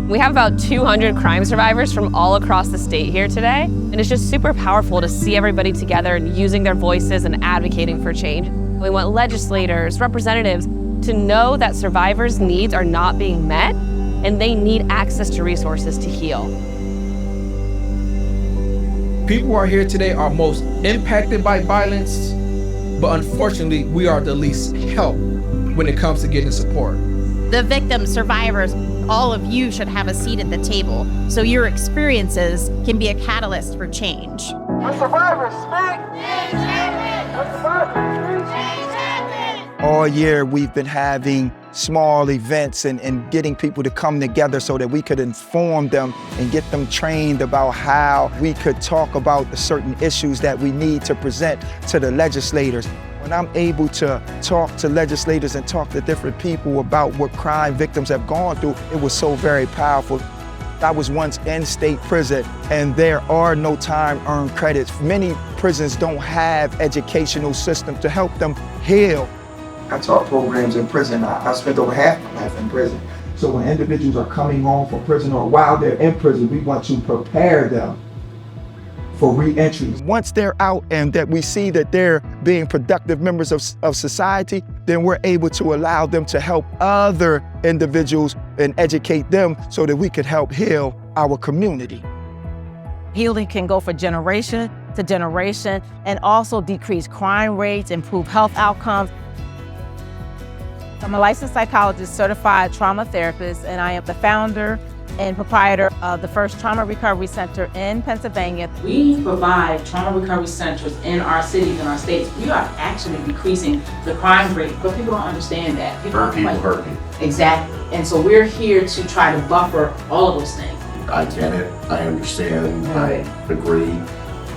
We have about 200 crime survivors from all across the state here today, and it's just super powerful to see everybody together and using their voices and advocating for change. We want legislators, representatives to know that survivors' needs are not being met and they need access to resources to heal. People who are here today are most impacted by violence, but unfortunately, we are the least helped when it comes to getting support. The victims, survivors, all of you should have a seat at the table so your experiences can be a catalyst for change. When survivors speak, change happens. When survivors speak, change happens. All year we've been having small events and getting people to come together so that we could inform them and get them trained about how we could talk about the certain issues that we need to present to the legislators. When I'm able to talk to legislators and talk to different people about what crime victims have gone through, it was so very powerful. I was once in state prison, and there are no time earned credits. Many prisons don't have educational systems to help them heal. I taught programs in prison. I spent over half my life in prison. So when individuals are coming home from prison or while they're in prison, we want to prepare them for re-entry. Once they're out and that we see that they're being productive members of society, then we're able to allow them to help other individuals and educate them so that we could help heal our community. Healing can go for generation to generation and also decrease crime rates, improve health outcomes. I'm a licensed psychologist, certified trauma therapist, and I am the founder and proprietor of the first trauma recovery center in Pennsylvania. We provide trauma recovery centers in our cities and our states. We are actually decreasing the crime rate, but people don't understand that. Hurt people hurt me. Exactly. And so we're here to try to buffer all of those things. I get it. I understand. I agree.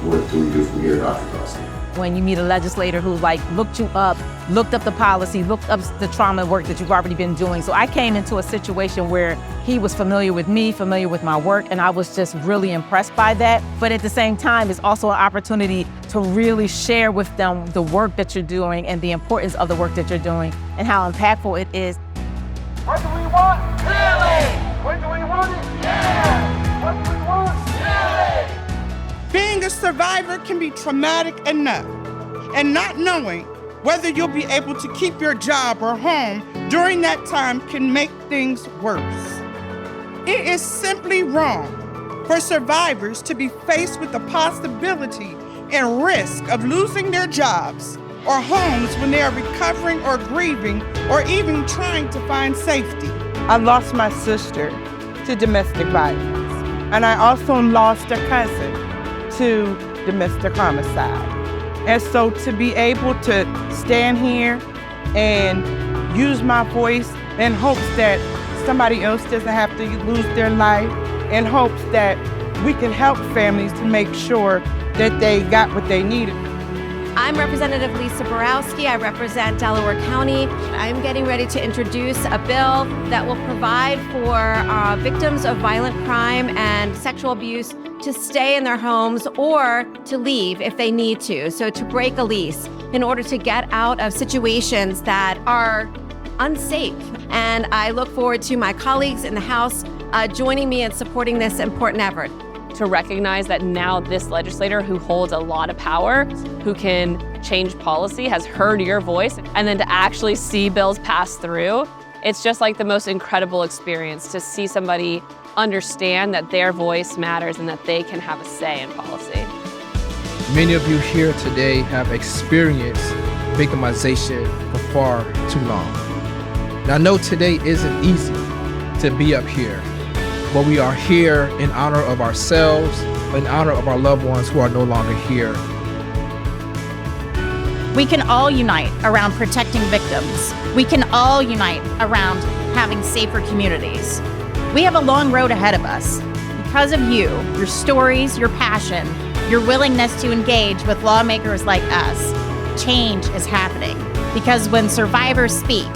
What do we do from here, Dr. Dawson? When you meet a legislator who looked up the policy, looked up the trauma work that you've already been doing. So I came into a situation where he was familiar with me, familiar with my work, and I was just really impressed by that. But at the same time, it's also an opportunity to really share with them the work that you're doing and the importance of the work that you're doing and how impactful it is. What do we want? Healing! What do we want? Yeah! What do we want? Healing! Being a survivor can be traumatic enough, and not knowing whether you'll be able to keep your job or home during that time can make things worse. It is simply wrong for survivors to be faced with the possibility and risk of losing their jobs or homes when they are recovering or grieving or even trying to find safety. I lost my sister to domestic violence, and I also lost a cousin to domestic homicide. And so to be able to stand here and use my voice in hopes that somebody else doesn't have to lose their life, in hopes that we can help families to make sure that they got what they needed. I'm Representative Lisa Borowski. I represent Delaware County. I'm getting ready to introduce a bill that will provide for victims of violent crime and sexual abuse to stay in their homes or to leave if they need to. So to break a lease in order to get out of situations that are unsafe. And I look forward to my colleagues in the House joining me in supporting this important effort. To recognize that now this legislator who holds a lot of power, who can change policy, has heard your voice, and then to actually see bills pass through, it's just like the most incredible experience to see somebody understand that their voice matters and that they can have a say in policy. Many of you here today have experienced victimization for far too long. Now, I know today isn't easy to be up here, but we are here in honor of ourselves, in honor of our loved ones who are no longer here. We can all unite around protecting victims. We can all unite around having safer communities. We have a long road ahead of us. Because of you, your stories, your passion, your willingness to engage with lawmakers like us, change is happening. Because when survivors speak,